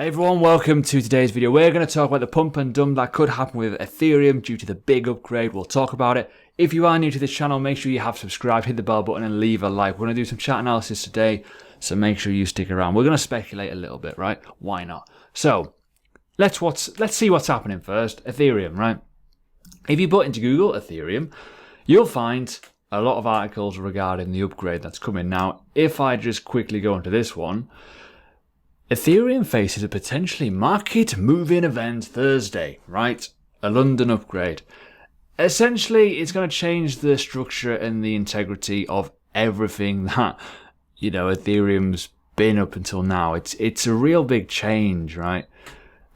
Hey everyone, welcome to today's video. We're going to talk about the pump and dump that could happen with Ethereum due to the big upgrade. We'll talk about it. If you are new to this channel, make sure you have subscribed, hit the bell button and leave a like. We're going to do some chart analysis today, so make sure you stick around. We're going to speculate a little bit, right? Why not? So, let's see what's happening first. Ethereum, right? If you put into Google Ethereum, you'll find a lot of articles regarding the upgrade that's coming. Now, if I just quickly go into this one, Ethereum faces a potentially market-moving event Thursday, right? A London upgrade. Essentially, it's going to change the structure and the integrity of everything that, Ethereum's been up until now. It's a real big change, right?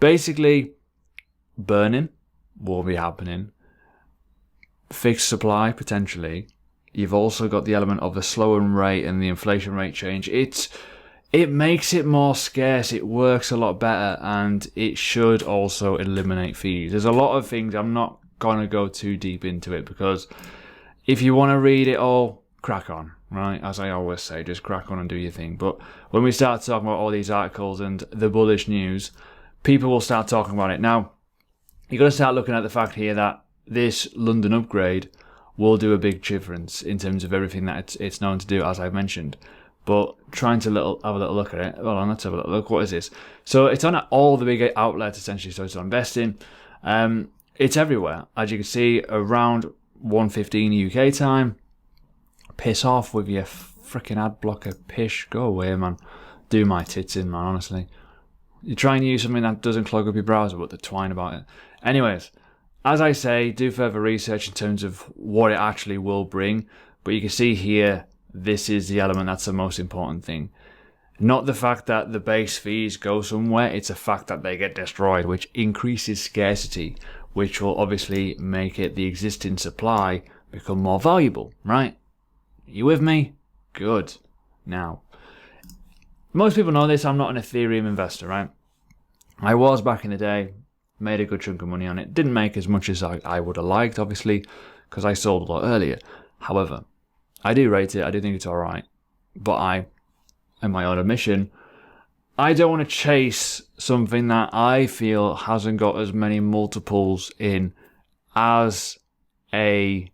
Basically, burning will be happening. Fixed supply, potentially. You've also got the element of the slowing rate and the inflation rate change. It makes it more scarce, it works a lot better, and it should also eliminate fees. There's a lot of things, I'm not going to go too deep into it, because if you want to read it all, crack on, right? As I always say, just crack on and do your thing. But when we start talking about all these articles and the bullish news, people will start talking about it. Now, you've got to start looking at the fact here that this London upgrade will do a big difference in terms of everything that it's known to do, as I've mentioned. But trying to have a little look at it. Hold on, let's have a little look. What is this? So it's on all the big outlets, essentially. So it's on investing. It's everywhere. As you can see, around 1:15 UK time. Piss off with your freaking ad blocker. Pish. Go away, man. Do my tits in, man, honestly. You try and use something that doesn't clog up your browser, but they're twine about it. Anyways, as I say, do further research in terms of what it actually will bring. But you can see here, this is the element that's the most important thing. Not the fact that the base fees go somewhere, it's the fact that they get destroyed, which increases scarcity, which will obviously make it the existing supply become more valuable, right? You with me? Good. Now, most people know this, I'm not an Ethereum investor, right? I was back in the day, made a good chunk of money on it. Didn't make as much as I would have liked, obviously, because I sold a lot earlier. However, I do rate it, I do think it's alright, but in my own admission, I don't want to chase something that I feel hasn't got as many multiples in as a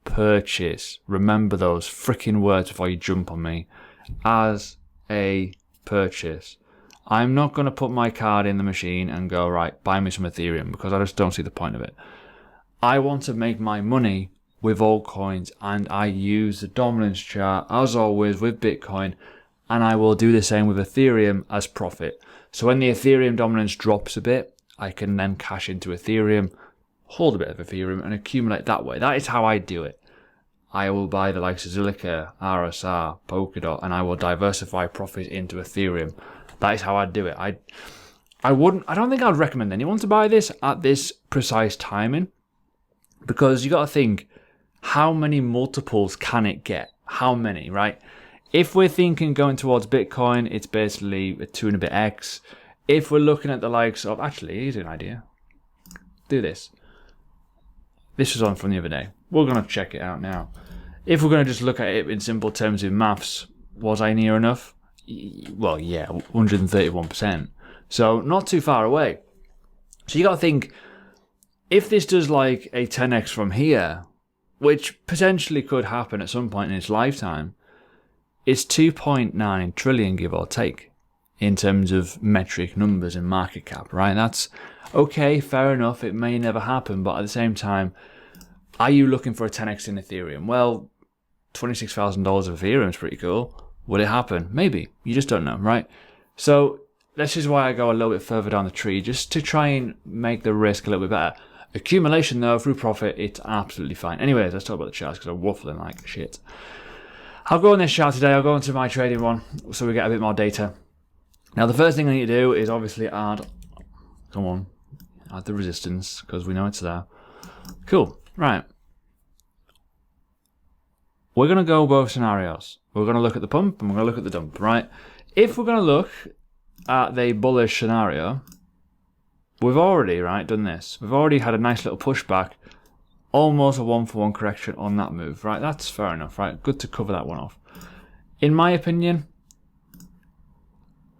purchase. Remember those freaking words before you jump on me. As a purchase. I'm not going to put my card in the machine and go, right, buy me some Ethereum, because I just don't see the point of it. I want to make my money with altcoins, and I use the dominance chart as always with Bitcoin, and I will do the same with Ethereum as profit. So when the Ethereum dominance drops a bit, I can then cash into Ethereum, hold a bit of Ethereum and accumulate that way. That is how I do it. I will buy the likes of Zilliqa, RSR, Polkadot, and I will diversify profit into Ethereum. That is how I do it. I don't think I'd recommend anyone to buy this at this precise timing, because you got to think, how many multiples can it get? How many, right? If we're thinking going towards Bitcoin, it's basically a 2 and a bit X. If we're looking at the likes of, actually, here's an idea. Do this. This was on from the other day. We're going to check it out now. If we're going to just look at it in simple terms in maths, was I near enough? Well, yeah, 131%. So not too far away. So you got to think, if this does like a 10x from here, which potentially could happen at some point in its lifetime, it's 2.9 trillion, give or take, in terms of metric numbers and market cap, right? That's okay, fair enough, it may never happen, but at the same time, are you looking for a 10x in Ethereum? Well, $26,000 of Ethereum is pretty cool. Will it happen? Maybe. You just don't know, right? So this is why I go a little bit further down the tree, just to try and make the risk a little bit better. Accumulation though, through profit, it's absolutely fine. Anyways, let's talk about the charts, because I'm waffling like shit. I'll go on this chart today, I'll go into my trading one, so we get a bit more data. Now the first thing I need to do is obviously add the resistance, because we know it's there. Cool, right. We're going to go both scenarios. We're going to look at the pump and we're going to look at the dump, right? If we're going to look at the bullish scenario, we've already, done this. We've already had a nice little pushback, almost a 1-for-1 correction on that move, right? That's fair enough, right? Good to cover that one off. In my opinion,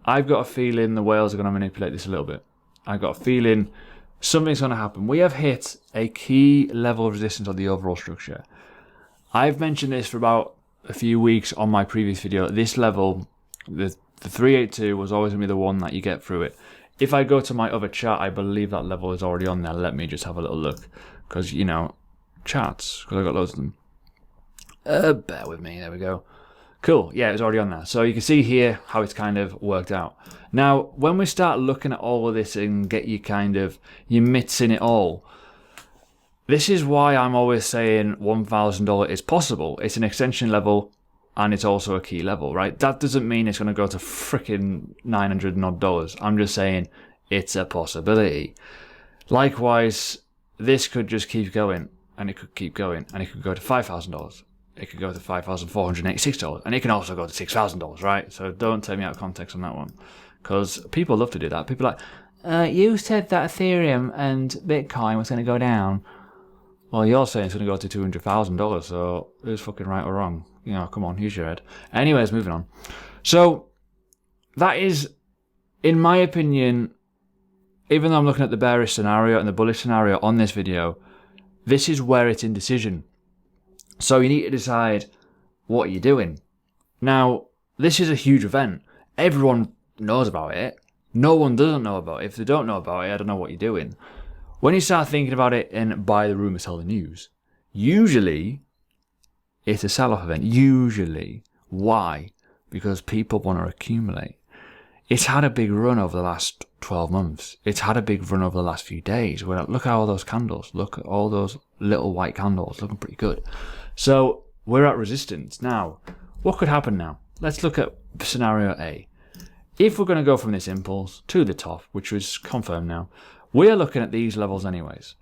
I've got a feeling the whales are going to manipulate this a little bit. I've got a feeling something's going to happen. We have hit a key level of resistance on the overall structure. I've mentioned this for about a few weeks on my previous video. This level, the 382 was always going to be the one that you get through it. If I go to my other chart, I believe that level is already on there. Let me just have a little look. Because, you know, charts, because I've got loads of them. Bear with me, there we go. Cool, yeah, it's already on there. So you can see here how it's kind of worked out. Now, when we start looking at all of this and get you kind of, you're mixing it all, this is why I'm always saying $1,000 is possible. It's an extension level and it's also a key level, right? That doesn't mean it's going to go to freaking $900 and odd. I'm just saying it's a possibility. Likewise, this could just keep going and it could keep going and it could go to $5,000. It could go to $5,486 and it can also go to $6,000, right? So don't take me out of context on that one, because people love to do that. People are like, you said that Ethereum and Bitcoin was going to go down. Well, you're saying it's going to go to $200,000, so who's fucking right or wrong? You know, come on, use your head. Anyways, moving on. So that is, in my opinion, even though I'm looking at the bearish scenario and the bullish scenario on this video, this is where it's indecision. So you need to decide what you're doing. Now, this is a huge event. Everyone knows about it. No one doesn't know about it. If they don't know about it, I don't know what you're doing. When you start thinking about it and buy the rumor, sell the news, usually it's a sell-off event. Usually. Why? Because people want to accumulate. It's had a big run over the last 12 months. It's had a big run over the last few days. Look at all those candles. Look at all those little white candles. Looking pretty good. So we're at resistance. Now, what could happen now? Let's look at scenario A. If we're going to go from this impulse to the top, which is confirmed now, we're looking at these levels anyways.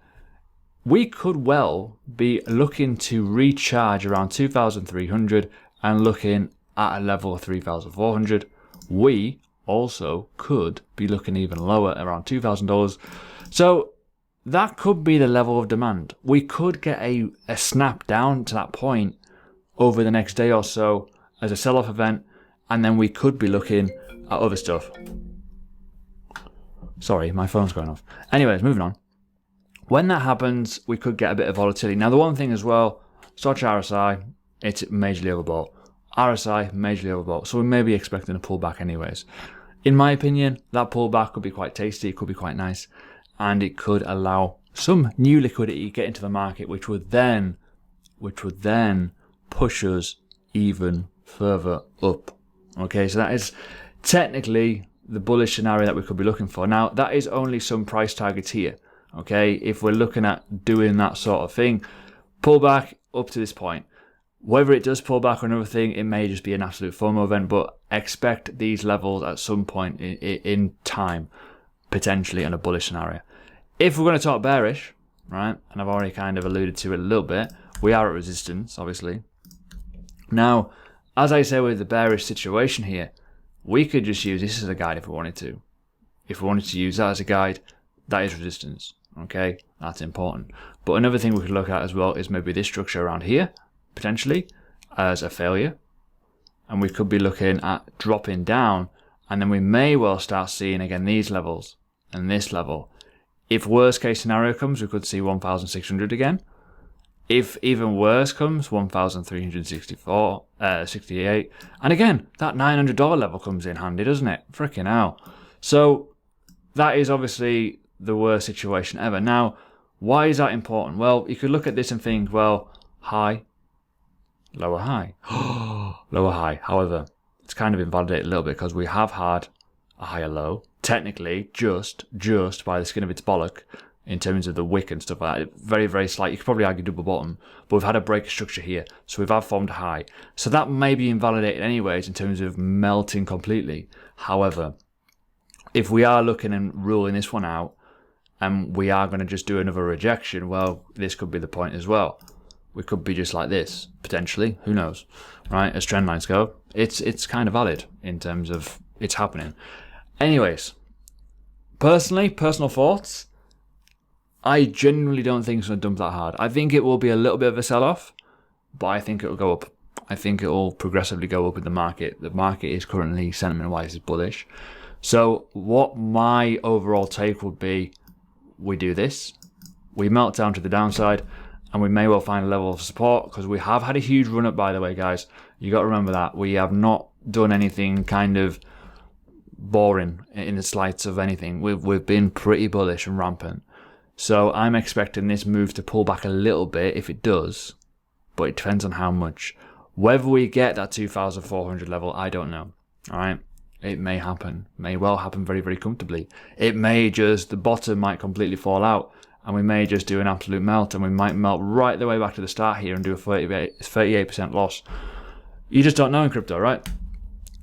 We could well be looking to recharge around 2,300 and looking at a level of 3,400. We also could be looking even lower, around $2,000. So that could be the level of demand. We could get a snap down to that point over the next day or so as a sell-off event, and then we could be looking at other stuff. Sorry, my phone's going off. Anyways, moving on. When that happens, we could get a bit of volatility. Now, the one thing as well, such RSI, it's majorly overbought. RSI, majorly overbought. So we may be expecting a pullback anyways. In my opinion, that pullback could be quite tasty. It could be quite nice. And it could allow some new liquidity to get into the market, which would then push us even further up. Okay, so that is technically the bullish scenario that we could be looking for. Now, that is only some price targets here. Okay, if we're looking at doing that sort of thing, pullback up to this point. Whether it does pull back or another thing, it may just be an absolute FOMO event, but expect these levels at some point in time, potentially in a bullish scenario. If we're going to talk bearish, right, and I've already kind of alluded to it a little bit, we are at resistance, obviously. Now, as I say with the bearish situation here, we could just use this as a guide if we wanted to. If we wanted to use that as a guide, that is resistance, okay? That's important. But another thing we could look at as well is maybe this structure around here, potentially, as a failure. And we could be looking at dropping down, and then we may well start seeing again these levels and this level. If worst case scenario comes, we could see 1,600 again. If even worse comes, 1,368. And again, that $900 level comes in handy, doesn't it? Freaking hell. So that is obviously the worst situation ever. Now, why is that important? Well, you could look at this and think, well, high, lower high, lower high. However, it's kind of invalidated a little bit because we have had a higher low, technically just by the skin of its bollock in terms of the wick and stuff like that. Very, very slight. You could probably argue double bottom, but we've had a break of structure here. So we've formed a high. So that may be invalidated anyways in terms of melting completely. However, if we are looking and ruling this one out, and we are going to just do another rejection, well, this could be the point as well. We could be just like this, potentially. Who knows, right? As trend lines go, it's kind of valid in terms of it's happening. Anyways, personal thoughts, I genuinely don't think it's going to dump that hard. I think it will be a little bit of a sell-off, but I think it will go up. I think it will progressively go up in the market. The market is currently, sentiment-wise, is bullish. So what my overall take would be, we do this, we melt down to the downside, and we may well find a level of support, because we have had a huge run up, by the way, guys. You got to remember that. We have not done anything kind of boring in the slights of anything. We've been pretty bullish and rampant. So I'm expecting this move to pull back a little bit if it does, but it depends on how much. Whether we get that 2,400 level, I don't know. All right. It may happen, may well happen very, very comfortably. It may just, the bottom might completely fall out, and we may just do an absolute melt, and we might melt right the way back to the start here and do a 38% loss. You just don't know in crypto, right?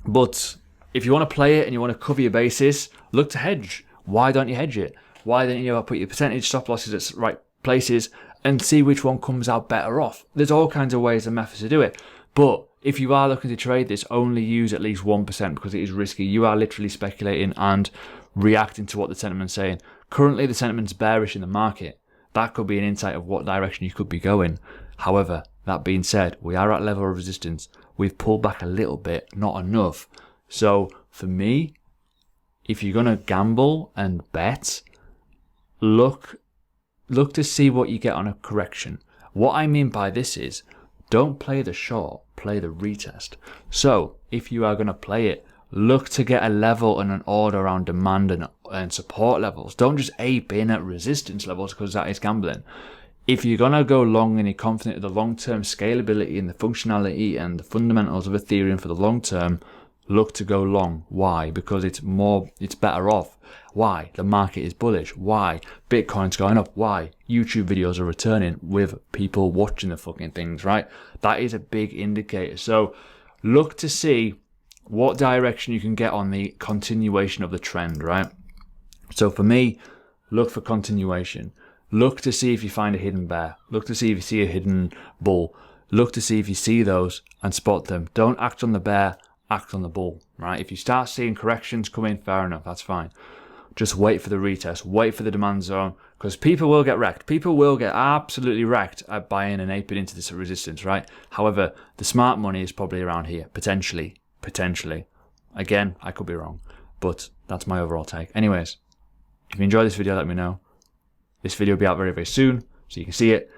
But if you want to play it and you want to cover your bases, look to hedge. Why don't you hedge it? Why don't you put your percentage stop losses at right places and see which one comes out better off? There's all kinds of ways and methods to do it. But if you are looking to trade this, only use at least 1% because it is risky. You are literally speculating and reacting to what the sentiment's saying. Currently, the sentiment's bearish in the market. That could be an insight of what direction you could be going. However, that being said, we are at level of resistance. We've pulled back a little bit, not enough. So for me, if you're going to gamble and bet, look to see what you get on a correction. What I mean by this is, don't play the short, play the retest. So if you are going to play it, look to get a level and an order around demand and support levels. Don't just ape in at resistance levels, because that is gambling. If you're going to go long and you're confident of the long-term scalability and the functionality and the fundamentals of Ethereum for the long term, look to go long. Why? Because it's better off. Why? The market is bullish. Why? Bitcoin's going up. Why? YouTube videos are returning with people watching the fucking things, right? That is a big indicator. So look to see what direction you can get on the continuation of the trend, right? So for me, look for continuation. Look to see if you find a hidden bear. Look to see if you see a hidden bull. Look to see if you see those and spot them. Don't act on the bear, act on the bull, right? If you start seeing corrections come in, fair enough, that's fine. Just wait for the retest, wait for the demand zone, because people will get wrecked. People will get absolutely wrecked at buying and aping into this resistance, right? However, the smart money is probably around here, potentially. Again, I could be wrong, but that's my overall take. Anyways, if you enjoyed this video, let me know. This video will be out very, very soon, so you can see it.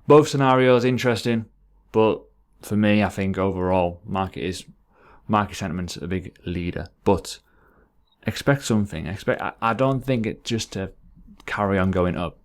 Both scenarios interesting, but for me, I think overall, market sentiment's a big leader, but expect something. I don't think it just to carry on going up.